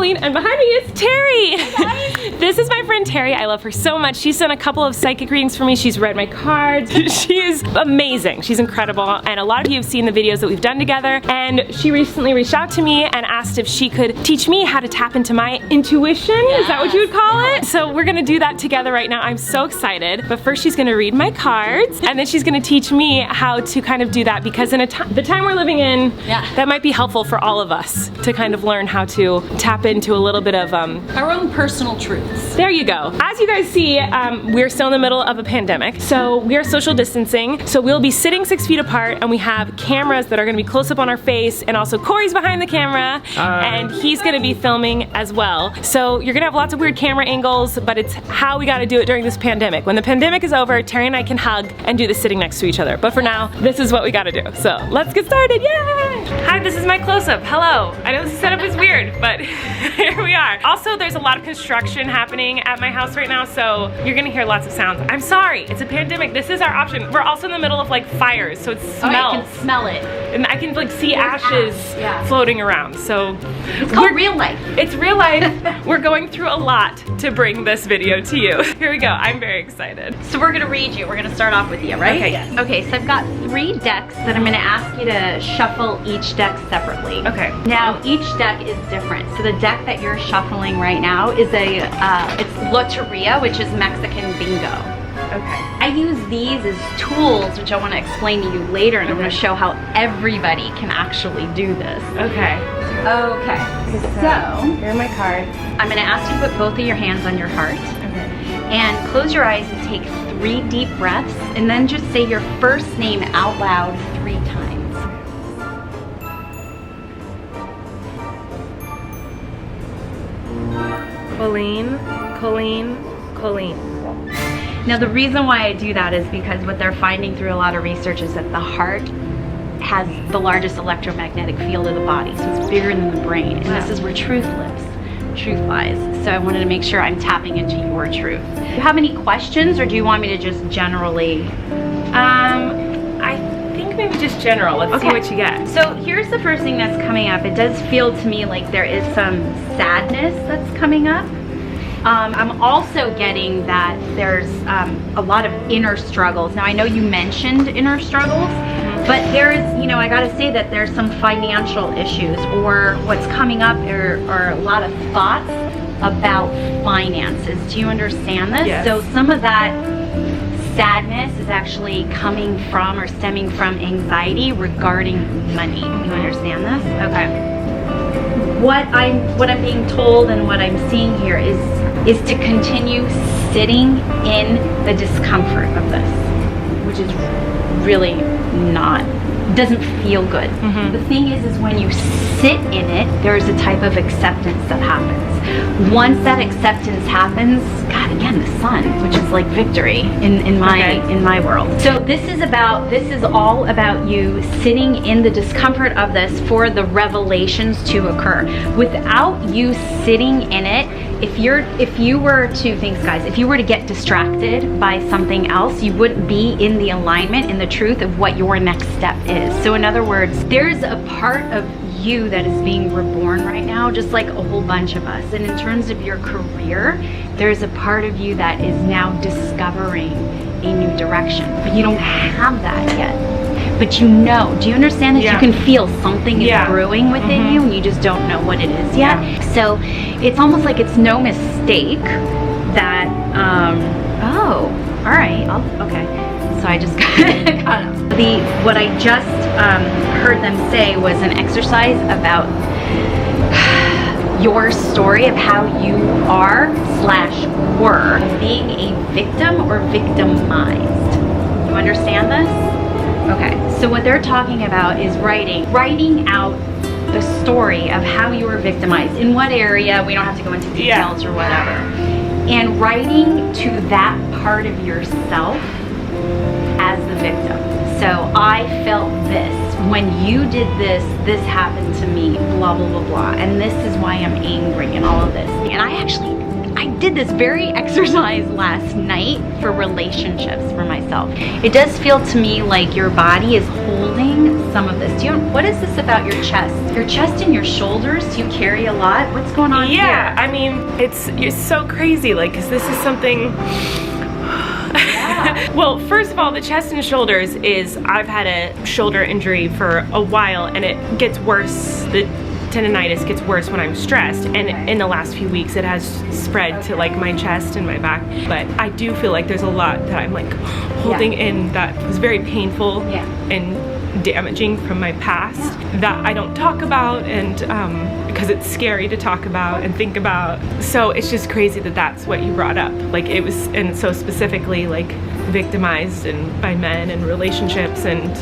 Colleen, and behind me is Terry. This is my friend Terry. I love her so much. She's done a couple of psychic readings for me. She's read my cards. She is amazing. She's incredible. And a lot of you have seen the videos that we've done together. And she recently reached out to me and asked if she could teach me how to tap into my intuition. Yes. Is that what you would call it? So we're gonna do that together right now. I'm so excited. But first she's gonna read my cards, and then she's gonna teach me how to kind of do that, because in the time we're living in, that might be helpful for all of us to kind of learn how to tap into a little bit of our own personal truths. There you go. As you guys see, we're still in the middle of a pandemic, so we are social distancing. So we'll be sitting 6 feet apart, and we have cameras that are gonna be close up on our face, and also Corey's behind the camera, and he's gonna be filming as well. So you're gonna have lots of weird camera angles, but it's how we gotta do it during this pandemic. When the pandemic is over, Terry and I can hug and do this sitting next to each other. But for now, this is what we gotta do. So let's get started, yay! Hi, this is my close-up, hello. I know this setup is weird, but here we are. Also, there's a lot of construction happening at my house right now, so you're gonna hear lots of sounds. I'm sorry, it's a pandemic. This is our option. We're also in the middle of like fires, so it smells. Oh, I can smell it. And I can like see ashes floating around, so. It's called real life. It's real life. We're going through a lot to bring this video to you. Here we go, I'm very excited. So we're gonna read you. We're gonna start off with you, right? Okay, yes. Okay, so I've got 3 decks that I'm gonna ask you to shuffle each deck separately. Okay. Now, each deck is different. So the deck that you're shuffling right now is it's Loteria, which is Mexican bingo. Okay. I use these as tools, which I want to explain to you later, and I'm going to show how everybody can actually do this. Okay. Okay. So, here are my cards. I'm going to ask you to put both of your hands on your heart. Okay. And close your eyes and take 3 deep breaths, and then just say your first name out loud 3 times. Colleen, Colleen, Colleen. Now the reason why I do that is because what they're finding through a lot of research is that the heart has the largest electromagnetic field of the body, so it's bigger than the brain, and this is where truth lives. Truth lies. So I wanted to make sure I'm tapping into your truth. Do you have any questions, or do you want me to just generally? I think maybe just general. Let's see what you get. So here's the first thing that's coming up. It does feel to me like there is some sadness that's coming up. I'm also getting that there's a lot of inner struggles. Now I know you mentioned inner struggles, but there is, you know, I gotta say that there's some financial issues, or what's coming up are a lot of thoughts about finances. Do you understand this? Yes. So some of that sadness is actually coming from or stemming from anxiety regarding money. You understand this? Okay. What I'm being told and what I'm seeing here is to continue sitting in the discomfort of this, which is really doesn't feel good. The thing is when you sit in it, there's a type of acceptance that happens. Once that acceptance happens, God, again, the sun, which is like victory in my world. So this is all about you sitting in the discomfort of this for the revelations to occur. Without you sitting in it, if you were to get distracted by something else, you wouldn't be in the alignment and the truth of what your next step is. So in other words, there's a part of you that is being reborn right now, just like a whole bunch of us. And in terms of your career, there's a part of you that is now discovering a new direction, but you don't have that yet. But you know, do you understand that you can feel something is brewing within you, and you just don't know what it is yet? So it's almost like it's no mistake that, oh, all right, okay. So I just got what I just heard them say was an exercise about your story of how you are/were being a victim or victimized. You understand this? Okay, so what they're talking about is writing out the story of how you were victimized, in what area. We don't have to go into details or whatever, and writing to that part of yourself as the victim. So I felt this when you did this happened to me, blah blah blah blah, and this is why I'm angry and all of this. And I did this very exercise last night for relationships for myself. It does feel to me like your body is holding some of this. What is this about your chest? Your chest and your shoulders, you carry a lot. What's going on here? Yeah, I mean, it's so crazy, like, because this is something. Well, first of all, the chest and shoulders is, I've had a shoulder injury for a while, and it gets worse. The tendonitis gets worse when I'm stressed, and in the last few weeks it has spread to like my chest and my back. But I do feel like there's a lot that I'm like holding in that was very painful and damaging from my past that I don't talk about, and because it's scary to talk about and think about. So it's just crazy that that's what you brought up. Like it was, and so specifically like victimized and by men and relationships, and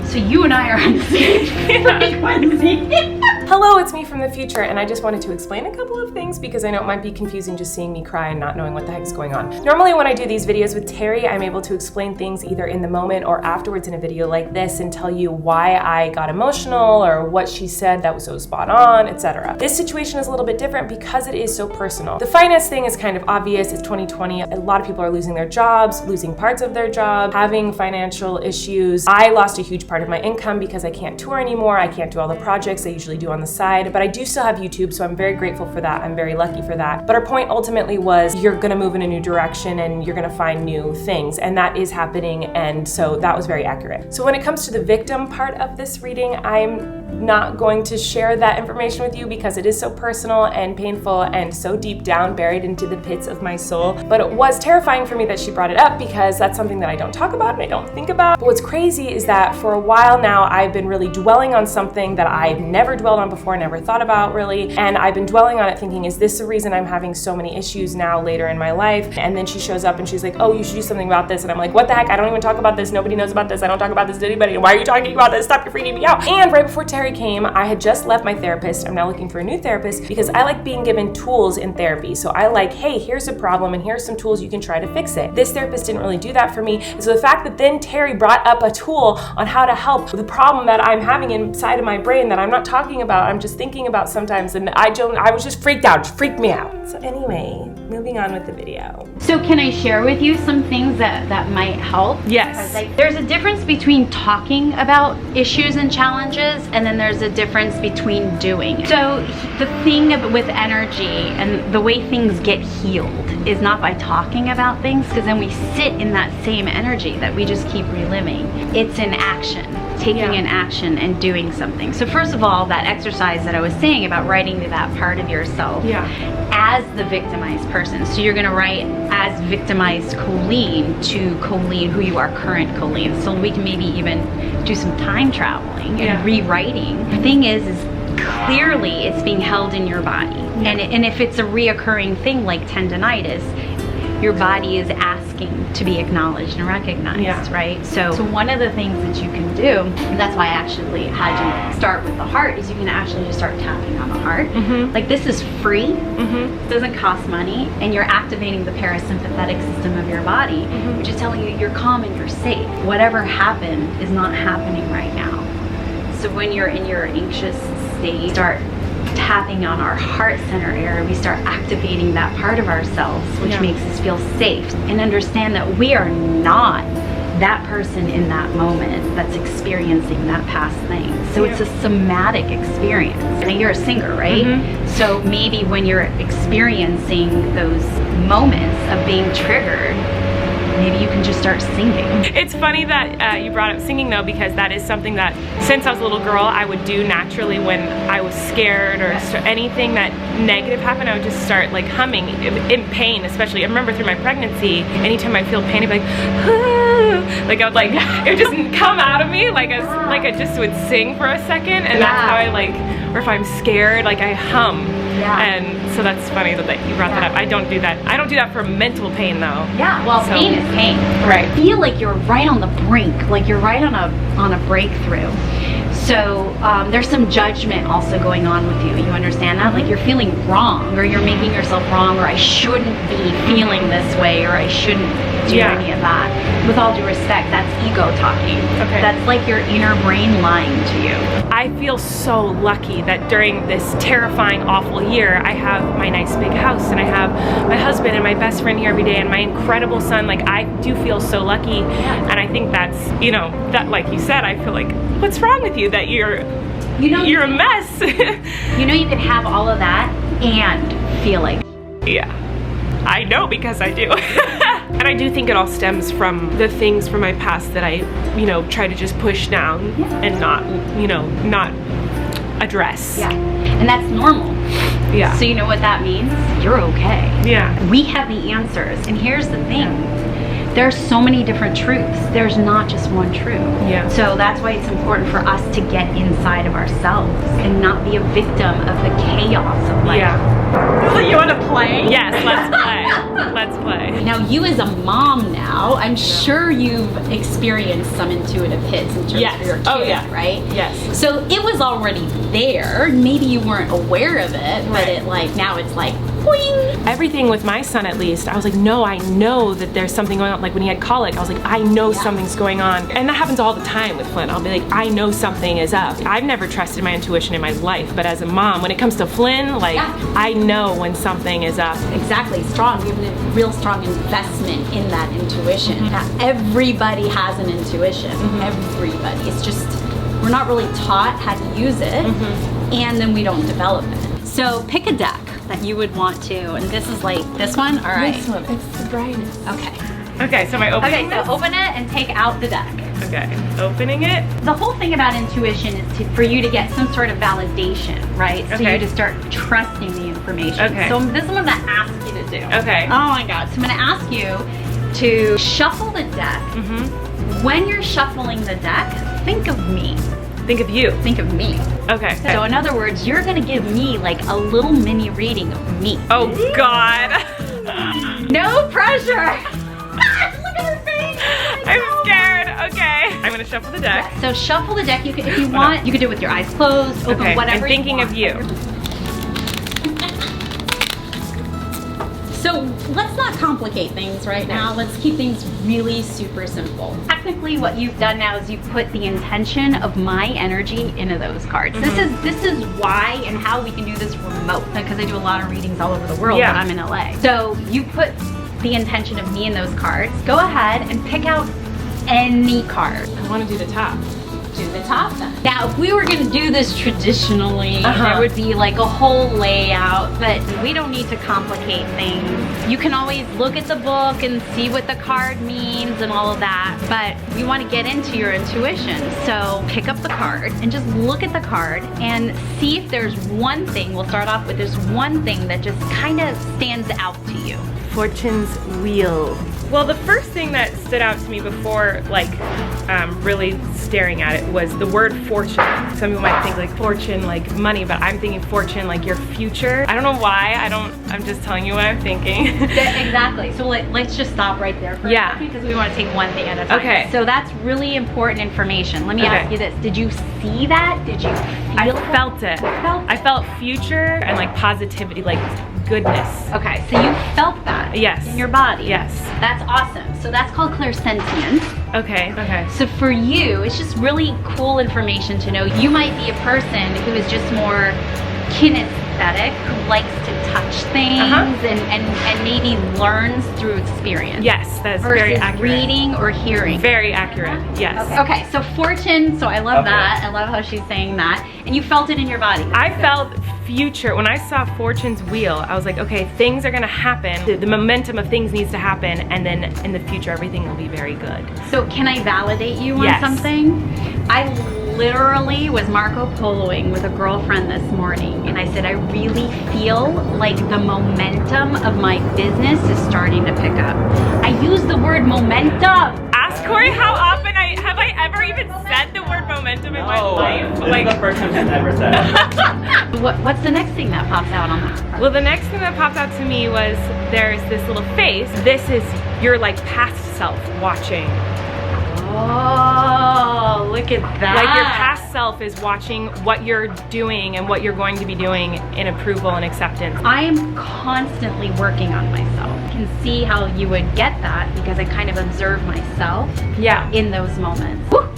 so you and I are on the same frequency. Hello, it's me from the future, and I just wanted to explain a couple of things because I know it might be confusing just seeing me cry and not knowing what the heck is going on. Normally when I do these videos with Terry, I'm able to explain things either in the moment or afterwards in a video like this and tell you why I got emotional or what she said that was so spot on, etc. This situation is a little bit different because it is so personal. The finance thing is kind of obvious. It's 2020. A lot of people are losing their jobs, losing parts of their job, having financial issues. I lost a huge part of my income because I can't tour anymore. I can't do all the projects I usually do on the side, but I do still have YouTube, so I'm very grateful for that. I'm very lucky for that. But our point ultimately was you're gonna move in a new direction and you're gonna find new things, and that is happening, and so that was very accurate. So when it comes to the victim part of this reading, I'm not going to share that information with you because it is so personal and painful and so deep down buried into the pits of my soul. But it was terrifying for me that she brought it up because that's something that I don't talk about and I don't think about. But what's crazy is that for a while now I've been really dwelling on something that I've never dwelled on before, never thought about really, and I've been dwelling on it thinking, is this the reason I'm having so many issues now later in my life? And then she shows up and she's like, oh, you should do something about this, and I'm like, what the heck? I don't even talk about this. Nobody knows about this. I don't talk about this to anybody. Why are you talking about this? Stop, you're freaking me out. And right before Terry came, I had just left my therapist. I'm now looking for a new therapist because I like being given tools in therapy. So I like, hey, here's a problem and here's some tools you can try to fix it. This therapist didn't really do that for me. And so the fact that then Terry brought up a tool on how to help with the problem that I'm having inside of my brain that I'm not talking about, I'm just thinking about sometimes, and I was just freaked out, just freaked me out. So anyway, moving on with the video. So can I share with you some things that might help? Yes. There's a difference between talking about issues and challenges, and then there's a difference between doing. So the thing with energy and the way things get healed is not by talking about things, because then we sit in that same energy that we just keep reliving. It's an action, taking an action and doing something. So first of all, that exercise that I was saying about writing to that part of yourself as the victimized person. So you're gonna write as victimized Colleen to Colleen, who you are current Colleen. So we can maybe even do some time traveling and rewriting. The thing is clearly it's being held in your body. And if it's a reoccurring thing like tendonitis, your body is asking to be acknowledged and recognized, right? So one of the things that you can do, and that's why I actually had you start with the heart, is you can actually just start tapping on the heart. Like this is free, it doesn't cost money, and you're activating the parasympathetic system of your body, which is telling you you're calm and you're safe. Whatever happened is not happening right now. So when you're in your anxious state, start tapping on our heart center area, we start activating that part of ourselves, which makes us feel safe, and understand that we are not that person in that moment that's experiencing that past thing. So it's a somatic experience. And you're a singer, right? So maybe when you're experiencing those moments of being triggered, maybe you can just start singing. It's funny that you brought up singing though, because that is something that since I was a little girl I would do naturally when I was scared or anything that negative happened. I would just start like humming in pain, especially. I remember through my pregnancy, anytime I feel pain I'd be like, ah! Like I would like, it would just come out of me like I just would sing for a second, and that's how I like, or if I'm scared, like I hum. And so that's funny that you brought that up. I don't do that. I don't do that for mental pain though. Well, pain is pain. Right. I feel like you're right on the brink, like you're right on a breakthrough. So there's some judgment also going on with you. You understand that? Like you're feeling wrong, or you're making yourself wrong, or I shouldn't be feeling this way, or I shouldn't do any of that. With all due respect, that's ego talking. That's like your inner brain lying to you. I feel so lucky that during this terrifying, awful year, I have my nice big house, and I have my husband and my best friend here every day, and my incredible son. Like I do feel so lucky, and I think that's, you know, that like you said, I feel like, what's wrong with you that you're You know, you're a mess. you know you can have all of that and feel like. Yeah, I know because I do. And I do think it all stems from the things from my past that I, you know, try to just push down and not, you know, not address. Yeah, and that's normal. Yeah. So you know what that means? You're okay. Yeah. We have the answers. And here's the thing. There's so many different truths. There's not just one truth. Yeah. So that's why it's important for us to get inside of ourselves and not be a victim of the chaos of life. Yeah. So you want to play? Yes, let's play. Let's play. Now you as a mom now, I'm sure you've experienced some intuitive hits in terms of your kid, right? Yes. So it was already there. Maybe you weren't aware of it, but it like now it's like boing. Everything with my son, at least, I was like, no, I know that there's something going on. Like when he had colic, I was like, I know something's going on. And that happens all the time with Flynn. I'll be like, I know something is up. I've never trusted my intuition in my life, but as a mom, when it comes to Flynn, like, I know when something is up. Exactly, strong. We have a real strong investment in that intuition. Now, everybody has an intuition. Everybody. It's just, we're not really taught how to use it, and then we don't develop it. So pick a deck that you would want to, and this is like this one. All right. This one, it's the brightest. Okay. Okay, so am I opening Okay, so open it and take out the deck. Okay, opening it. The whole thing about intuition is for you to get some sort of validation, right? So you to start trusting the information. Okay. So this is what I'm gonna ask you to do. Okay. Oh my God. So I'm gonna ask you to shuffle the deck. When you're shuffling the deck, think of me. Think of you. Think of me. Okay. So in other words, you're gonna give me like a little mini reading of me. Oh God. No pressure. Look at her face. I'm scared. Okay. I'm gonna shuffle the deck. So shuffle the deck. You can, if you want, you can do it with your eyes closed, open whatever. I'm thinking you of want. you. So let's not complicate things right now. Let's keep things really super simple. Technically, what you've done now is you've put the intention of my energy into those cards. This is why and how we can do this remote, because I do a lot of readings all over the world, but I'm in LA. So you put the intention of me in those cards. Go ahead and pick out any card. I want to do the top. Do the top then. Now, if we were gonna do this traditionally, there would be like a whole layout, but we don't need to complicate things. You can always look at the book and see what the card means and all of that, but we wanna get into your intuition. So pick up the card and just look at the card and see if there's one thing, we'll start off with this one thing that just kind of stands out to you. Fortune's wheel. Well, the first thing that stood out to me before, like, really staring at it was the word fortune. Some people might think like fortune, like money, but I'm thinking fortune, like your future. I don't know why. I'm just telling you what I'm thinking. Exactly. So let's just stop right there for a second, because we want to take one thing at a time. Okay. So that's really important information. Let me ask you this. Did you see that? Did you feel I felt it. I felt future and like positivity, like goodness. Okay, so you felt that in your body. Yes. That's awesome. So that's called clairsentience. Okay. So for you, it's just really cool information to know. You might be a person who is just more kinesthetic, who likes to touch things and maybe learns through experience. Yes, that's very accurate. Reading or hearing. Very accurate, yes. Okay, so fortune, so I love that. I love how she's saying that. And you felt it in your body. I felt future. When I saw Fortune's wheel, I was like, okay, things are gonna happen. The momentum of things needs to happen, and then in the future, everything will be very good. So can I validate you on something? I literally was Marco Poloing with a girlfriend this morning, and I said, I really feel like the momentum of my business is starting to pick up. I use the word momentum. Ask Corey how often have I ever even said the word momentum in my life? Like the first time she's ever said it. What's the next thing that pops out on that? Well, the next thing that popped out to me was there's this little face. This is your like past self watching. Oh, look at that. Like your past self is watching what you're doing and what you're going to be doing in approval and acceptance. I am constantly working on myself. I can see how you would get that because I kind of observe myself in those moments. Woo!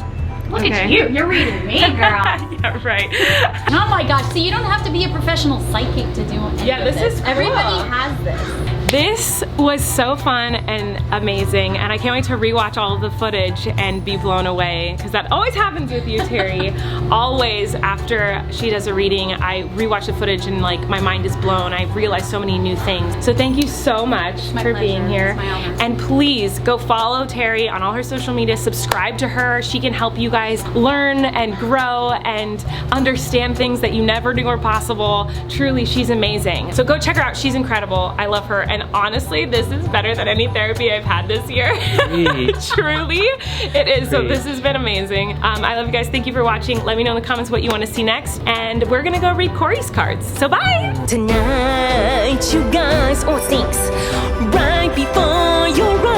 Look at you, you're reading me, girl. Yeah, right. Oh my gosh, so you don't have to be a professional psychic to do any of this is cool. Everybody has this. This was so fun and amazing, and I can't wait to rewatch all of the footage and be blown away, because that always happens with you, Terry. Always after she does a reading, I rewatch the footage and like my mind is blown. I realize so many new things. So thank you so much for being here. It's my honor. And please go follow Terry on all her social media, subscribe to her. She can help you guys learn and grow and understand things that you never knew were possible. Truly, she's amazing. So go check her out, she's incredible. I love her, and honestly, this is better than any therapy I've had this year. Truly, it is. So this has been amazing. I love you guys, thank you for watching. Let me know in the comments what you want to see next, and we're gonna go read Corey's cards. So bye! Tonight, you guys on stinks right before your eyes.